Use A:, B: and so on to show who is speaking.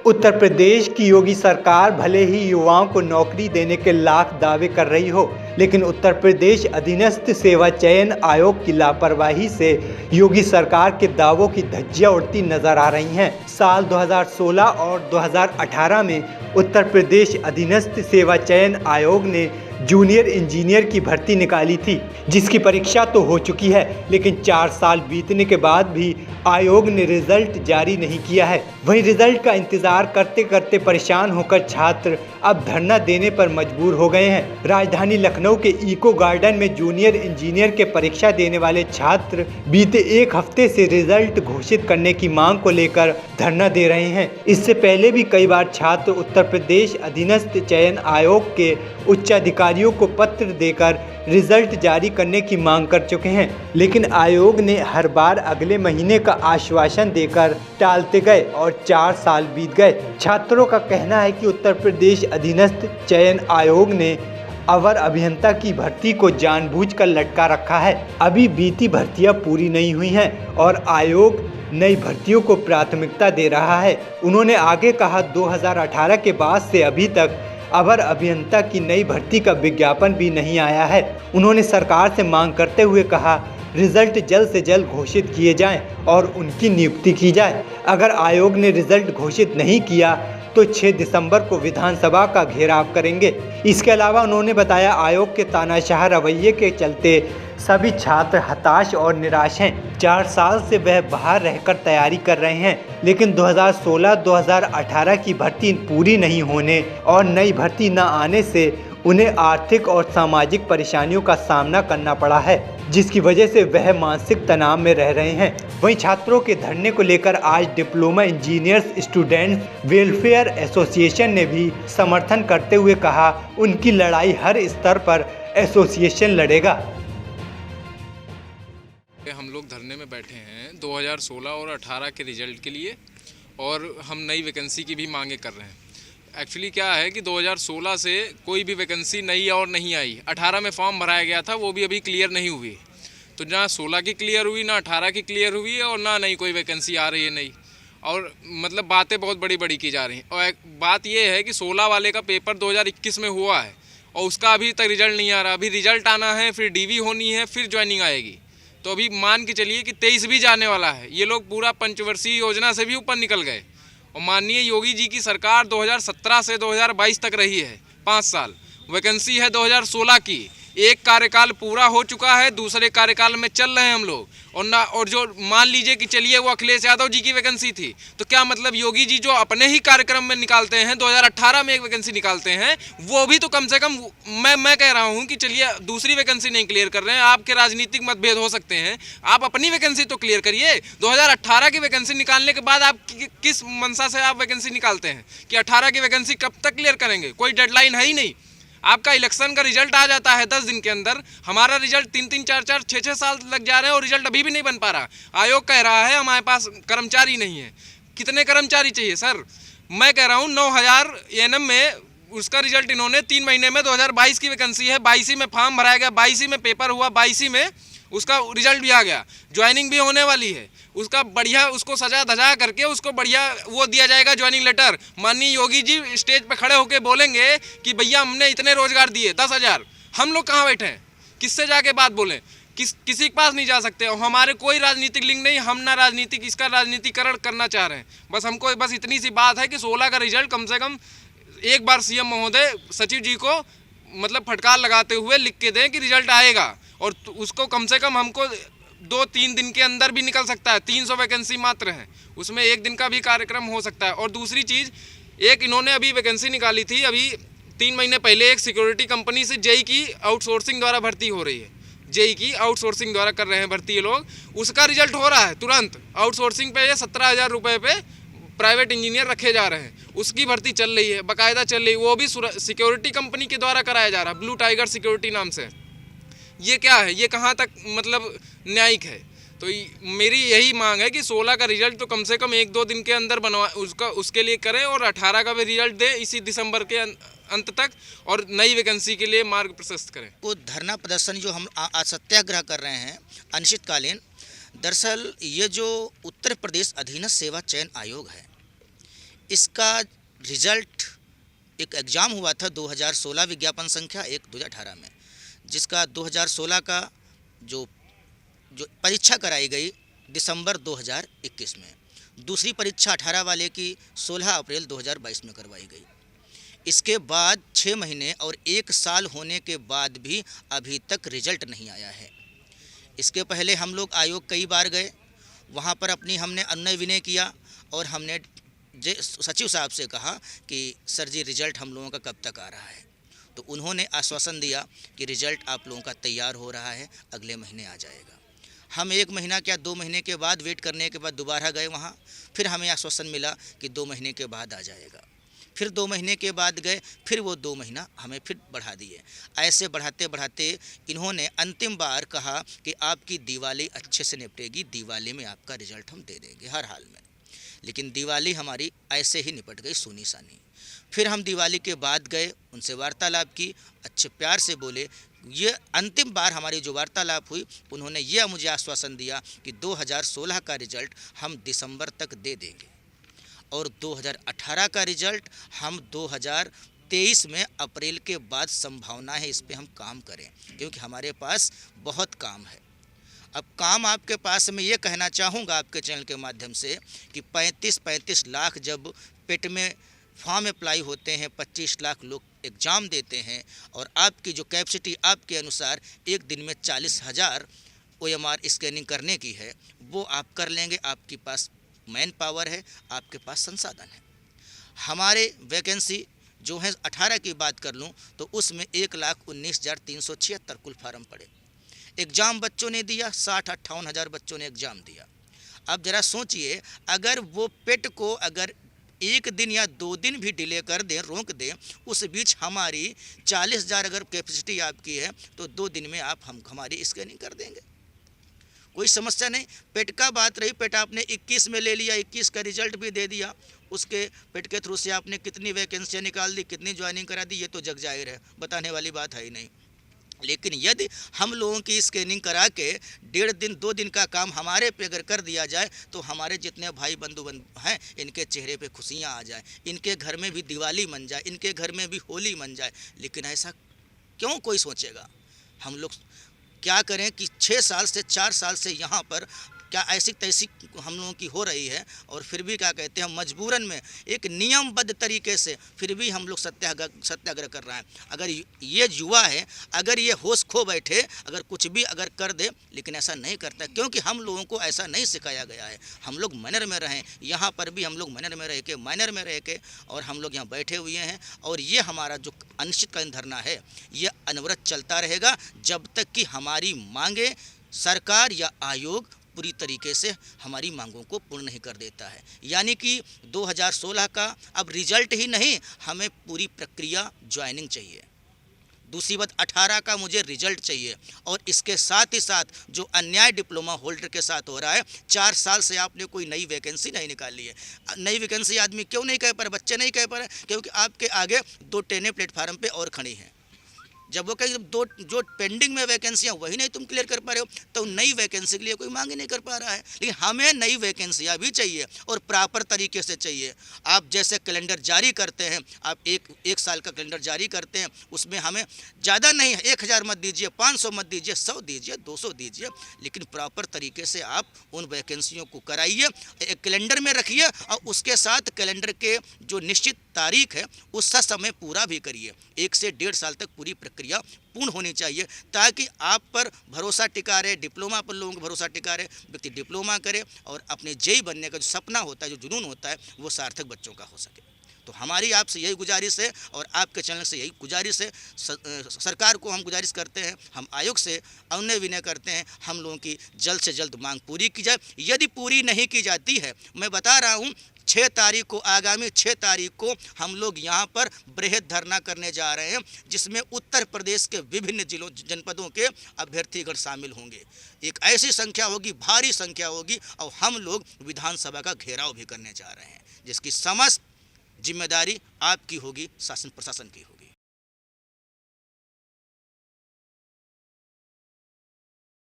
A: उत्तर प्रदेश की योगी सरकार भले ही युवाओं को नौकरी देने के लाख दावे कर रही हो, लेकिन उत्तर प्रदेश अधीनस्थ सेवा चयन आयोग की लापरवाही से योगी सरकार के दावों की धज्जियां उड़ती नजर आ रही हैं। साल 2016 और 2018 में उत्तर प्रदेश अधीनस्थ सेवा चयन आयोग ने जूनियर इंजीनियर की भर्ती निकाली थी, जिसकी परीक्षा तो हो चुकी है, लेकिन 4 साल बीतने के बाद भी आयोग ने रिजल्ट जारी नहीं किया है। वहीं रिजल्ट का इंतजार करते करते परेशान होकर छात्र अब धरना देने पर मजबूर हो गए हैं। राजधानी लखनऊ के इको गार्डन में जूनियर इंजीनियर के परीक्षा देने वाले छात्र बीते एक हफ्ते से रिजल्ट घोषित करने की मांग को लेकर धरना दे रहे हैं। इससे पहले भी कई बार छात्र उत्तर प्रदेश अधीनस्थ चयन आयोग के उच्चाधिकारियों को पत्र देकर रिजल्ट जारी करने की मांग कर चुके हैं, लेकिन आयोग ने हर बार अगले महीने का आश्वासन देकर टालते गए और 4 साल बीत गए। छात्रों का कहना है कि उत्तर प्रदेश अधीनस्थ चयन आयोग ने अवर अभियंता की भर्ती को जानबूझकर लटका रखा है। अभी बीती भर्तियां पूरी नहीं हुई हैं और आयोग नई भर्तियों को प्राथमिकता दे रहा है। उन्होंने आगे कहा, 2018 के बाद से अभी तक अवर अभियंता की नई भर्ती का विज्ञापन भी नहीं आया है। उन्होंने सरकार से मांग करते हुए कहा, रिजल्ट जल्द से जल्द घोषित किए जाएं और उनकी नियुक्ति की जाए। अगर आयोग ने रिजल्ट घोषित नहीं किया तो 6 दिसंबर को विधानसभा का घेराव करेंगे। इसके अलावा उन्होंने बताया, आयोग के तानाशाह रवैये के चलते सभी छात्र हताश और निराश हैं। 4 साल से वह बाहर रहकर तैयारी कर रहे हैं, लेकिन 2016-2018 की भर्ती पूरी नहीं होने और नई भर्ती न आने से उन्हें आर्थिक और सामाजिक परेशानियों का सामना करना पड़ा है, जिसकी वजह से वह मानसिक तनाव में रह रहे हैं। वहीं छात्रों के धरने को लेकर आज diploma engineers students welfare association ने भी समर्थन करते हुए कहा, उनकी लड़ाई हर स्तर पर एसोसिएशन लड़ेगा।
B: हम लोग धरने में बैठे हैं 2016 और 18 के रिजल्ट के लिए, और हम नई वैकेंसी की भी मांगे कर रहे हैं। एक्चुअली क्या है कि 2016 से कोई भी वैकेंसी नई और नहीं आई। 18 में फॉर्म भराया गया था, वो भी अभी क्लियर नहीं हुई। तो ना 16 की क्लियर हुई, ना 18 की क्लियर हुई है, और ना नई कोई वैकेंसी आ रही है नई। और मतलब बातें बहुत बड़ी बड़ी की जा रही हैं। और एक बात ये है कि 16 वाले का पेपर 2021 में हुआ है और उसका अभी तक रिजल्ट नहीं आ रहा। अभी रिजल्ट आना है, फिर डीवी होनी है, फिर ज्वाइनिंग आएगी। तो अभी मान के चलिए कि 23 भी जाने वाला है। ये लोग पूरा पंचवर्षीय योजना से भी ऊपर निकल गए। और माननीय योगी जी की सरकार 2017 से 2022 तक रही है, 5 साल। वैकेंसी है 2016 की। एक कार्यकाल पूरा हो चुका है, दूसरे कार्यकाल में चल रहे हैं हम लोग। और जो मान लीजिए कि चलिए वो अखिलेश यादव जी की वैकेंसी थी, तो क्या मतलब योगी जी जो अपने ही कार्यक्रम में निकालते हैं, 2018 में एक वैकेंसी निकालते हैं, वो भी तो कम से कम मैं कह रहा हूं कि चलिए दूसरी वैकेंसी नहीं क्लियर कर रहे हैं। आपके राजनीतिक मतभेद हो सकते हैं, आप अपनी वैकेंसी तो क्लियर करिए। 2018 की वैकेंसी निकालने के बाद आप किस मंशा से आप वैकेंसी निकालते हैं कि 18 की वैकेंसी कब तक क्लियर करेंगे? कोई डेडलाइन है ही नहीं। आपका इलेक्शन का रिजल्ट आ जाता है 10 दिन के अंदर, हमारा रिजल्ट 3-3, 4-4, 6-6 साल लग जा रहे हैं और रिजल्ट अभी भी नहीं बन पा रहा। आयोग कह रहा है हमारे पास कर्मचारी नहीं है। कितने कर्मचारी चाहिए सर? मैं कह रहा हूँ 9000 एएनएम में उसका रिजल्ट इन्होंने 3 महीने में 2022 की वैकेंसी है, 22 में फॉर्म भराया गया, 22 में पेपर हुआ, 22 में उसका रिजल्ट भी आ गया, ज्वाइनिंग भी होने वाली है। उसका बढ़िया उसको सजा धजा करके उसको बढ़िया वो दिया जाएगा ज्वाइनिंग लेटर। माननीय योगी जी स्टेज पे खड़े होकर बोलेंगे कि भैया हमने इतने रोजगार दिए 10,000। हम लोग कहाँ बैठे हैं? किससे जाके बात बोलें? किसी के पास नहीं जा सकते। और हमारे कोई राजनीतिक लिंक नहीं, हम ना राजनीतिक इसका राजनीतिकरण करना चाह रहे हैं। बस हमको बस इतनी सी बात है कि 16 का रिजल्ट कम से कम एक बार सीएम महोदय सचिव जी को मतलब फटकार लगाते हुए लिख के दें कि रिजल्ट आएगा, और उसको कम से कम हमको 2-3 दिन के अंदर भी निकल सकता है। 300 वैकेंसी मात्र है, उसमें 1 दिन का भी कार्यक्रम हो सकता है। और दूसरी चीज़, एक इन्होंने अभी वैकेंसी निकाली थी अभी 3 महीने पहले, एक सिक्योरिटी कंपनी से जेई की आउटसोर्सिंग द्वारा भर्ती हो रही है। जेई की आउटसोर्सिंग द्वारा कर रहे हैं भर्ती ये लोग, उसका रिजल्ट हो रहा है तुरंत। आउटसोर्सिंग पे 17,000 रुपये पे प्राइवेट इंजीनियर रखे जा रहे हैं, उसकी भर्ती चल रही है, बाकायदा चल रही है। वो भी सिक्योरिटी कंपनी के द्वारा कराया जा रहा है, ब्लू टाइगर सिक्योरिटी नाम से। ये क्या है? ये कहाँ तक मतलब न्यायिक है? तो मेरी यही मांग है कि 16 का रिजल्ट तो कम से कम 1-2 दिन के अंदर बनवा उसके लिए करें, और 18 का भी रिजल्ट दें इसी दिसंबर के अंत तक, और नई वैकेंसी के लिए मार्ग प्रशस्त करें।
C: वो धरना प्रदर्शन जो हम आज सत्याग्रह कर रहे हैं अनिश्चितकालीन, दरअसल ये जो उत्तर प्रदेश अधीनस्थ सेवा चयन आयोग है, इसका रिजल्ट एक एग्ज़ाम हुआ था 2016 विज्ञापन संख्या 1 2018 में, जिसका 2016 का जो जो परीक्षा कराई गई दिसंबर 2021 में, दूसरी परीक्षा 18 वाले की 16 अप्रैल 2022 में करवाई गई। इसके बाद 6 महीने और 1 साल होने के बाद भी अभी तक रिजल्ट नहीं आया है। इसके पहले हम लोग आयोग कई बार गए, वहाँ पर हमने अनुनय विनय किया और हमने सचिव साहब से कहा कि सर जी रिजल्ट हम लोगों का कब तक आ रहा है, तो उन्होंने आश्वासन दिया कि रिजल्ट आप लोगों का तैयार हो रहा है, अगले महीने आ जाएगा। हम 1 महीना क्या 2 महीने के बाद वेट करने के बाद दोबारा गए वहाँ, फिर हमें आश्वासन मिला कि 2 महीने के बाद आ जाएगा। फिर 2 महीने के बाद गए, फिर वो 2 महीना हमें फिर बढ़ा दिए। ऐसे बढ़ाते बढ़ाते इन्होंने अंतिम बार कहा कि आपकी दिवाली अच्छे से निपटेगी, दिवाली में आपका रिजल्ट हम दे देंगे हर हाल में। लेकिन दिवाली हमारी ऐसे ही निपट गई सूनी सानी। फिर हम दिवाली के बाद गए, उनसे वार्तालाप की, अच्छे प्यार से बोले। ये अंतिम बार हमारी जो वार्तालाप हुई, उन्होंने यह मुझे आश्वासन दिया कि 2016 का रिजल्ट हम दिसंबर तक दे देंगे और 2018 का रिजल्ट हम 2023 में अप्रैल के बाद संभावना है इस पे हम काम करें, क्योंकि हमारे पास बहुत काम है। अब काम आपके पास मैं ये कहना चाहूँगा आपके चैनल के माध्यम से कि 35 लाख जब पेट में फॉर्म अप्लाई होते हैं, 25 लाख लोग एग्ज़ाम देते हैं और आपकी जो कैपेसिटी आपके अनुसार एक दिन में 40,000 OMR स्कैनिंग करने की है, वो आप कर लेंगे। आपके पास मैन पावर है, आपके पास संसाधन है। हमारे वैकेंसी जो है 18 की बात कर लूँ तो उसमें 1,19,376 कुल फार्म पड़े। एग्ज़ाम बच्चों ने दिया 60-58 हज़ार बच्चों ने एग्ज़ाम दिया। अब ज़रा सोचिए, अगर वो पेट को अगर 1 दिन या 2 दिन भी डिले कर दें, रोक दें, उस बीच हमारी 40,000 अगर कैपेसिटी आपकी है तो 2 दिन में आप हमारी स्कैनिंग कर देंगे, कोई समस्या नहीं। पेट का बात रही, पेट आपने 21 में ले लिया, 21 का रिजल्ट भी दे दिया, उसके पेट के थ्रू से आपने कितनी वैकेंसियाँ निकाल दी, कितनी ज्वाइनिंग करा दी, ये तो जग जाहिर है, बताने वाली बात है ही नहीं। लेकिन यदि हम लोगों की स्कैनिंग करा के 1.5 दिन 2 दिन का काम हमारे पे अगर कर दिया जाए तो हमारे जितने भाई बंधु हैं इनके चेहरे पे खुशियाँ आ जाए, इनके घर में भी दिवाली मन जाए, इनके घर में भी होली मन जाए। लेकिन ऐसा क्यों कोई सोचेगा? हम लोग क्या करें कि 6 साल से 4 साल से यहाँ पर क्या ऐसी तैसी हम लोगों की हो रही है और फिर भी क्या कहते हैं, मजबूरन में एक नियमबद्ध तरीके से फिर भी हम लोग सत्याग्रह कर रहे हैं। अगर ये युवा है, अगर ये होश खो बैठे, अगर कुछ भी अगर कर दे, लेकिन ऐसा नहीं करता, क्योंकि हम लोगों को ऐसा नहीं सिखाया गया है। हम लोग मैनर में रहें, यहाँ पर भी हम लोग मैनर में रह के और हम लोग यहाँ बैठे हुए हैं। और ये हमारा जो अनिश्चितकालीन धरना है, ये अनवरत चलता रहेगा जब तक कि हमारी मांगे सरकार या आयोग पूरी तरीके से हमारी मांगों को पूर्ण नहीं कर देता है। यानी कि 2016 का अब रिजल्ट ही नहीं, हमें पूरी प्रक्रिया ज्वाइनिंग चाहिए। दूसरी बात, 18 का मुझे रिजल्ट चाहिए। और इसके साथ ही साथ जो अन्याय डिप्लोमा होल्डर के साथ हो रहा है, 4 साल से आपने कोई नई वैकेंसी नहीं निकाली है। नई वैकेंसी आदमी क्यों नहीं कह पा रहे, बच्चे नहीं कह पा रहे, क्योंकि आपके आगे 2 ट्रेनें प्लेटफार्म पे और खड़ी हैं। जब वो कहीं 2 जो पेंडिंग में वैकेंसियाँ वही नहीं तुम क्लियर कर पा रहे हो, तो नई वैकेंसी के लिए कोई मांग ही नहीं कर पा रहा है। लेकिन हमें नई वैकेंसियाँ भी चाहिए और प्रॉपर तरीके से चाहिए। आप जैसे कैलेंडर जारी करते हैं, आप एक साल का कैलेंडर जारी करते हैं, उसमें हमें ज़्यादा नहीं 1000 मत दीजिए, 500 मत दीजिए, 100 दीजिए, 200 दीजिए, लेकिन प्रॉपर तरीके से आप उन वैकेंसियों को कराइए, एक कैलेंडर में रखिए और उसके साथ कैलेंडर के जो निश्चित तारीख है उसका समय पूरा भी करिए। 1 से 1.5 साल तक पूरी प्रक्रिया पूर्ण होनी चाहिए, ताकि आप पर भरोसा टिका रहे, डिप्लोमा पर लोगों को भरोसा टिका रहे, व्यक्ति डिप्लोमा करे और अपने जेई बनने का जो सपना होता है, जो जुनून होता है, वो सार्थक बच्चों का हो सके। तो हमारी आपसे यही गुजारिश है और आपके चैनल से यही गुजारिश है। सरकार को हम गुजारिश करते हैं, हम आयोग से अनुनय विनय करते हैं, हम लोगों की जल्द से जल्द मांग पूरी की जाए। यदि पूरी नहीं की जाती है, मैं बता रहा हूँ, 6 तारीख को, आगामी 6 तारीख को हम लोग यहाँ पर बृहद धरना करने जा रहे हैं, जिसमें उत्तर प्रदेश के विभिन्न जिलों जनपदों के अभ्यर्थीगण शामिल होंगे। एक ऐसी संख्या होगी, भारी संख्या होगी, और हम लोग विधानसभा का घेराव भी करने जा रहे हैं, जिसकी समस्त जिम्मेदारी आपकी होगी, शासन प्रशासन की होगी।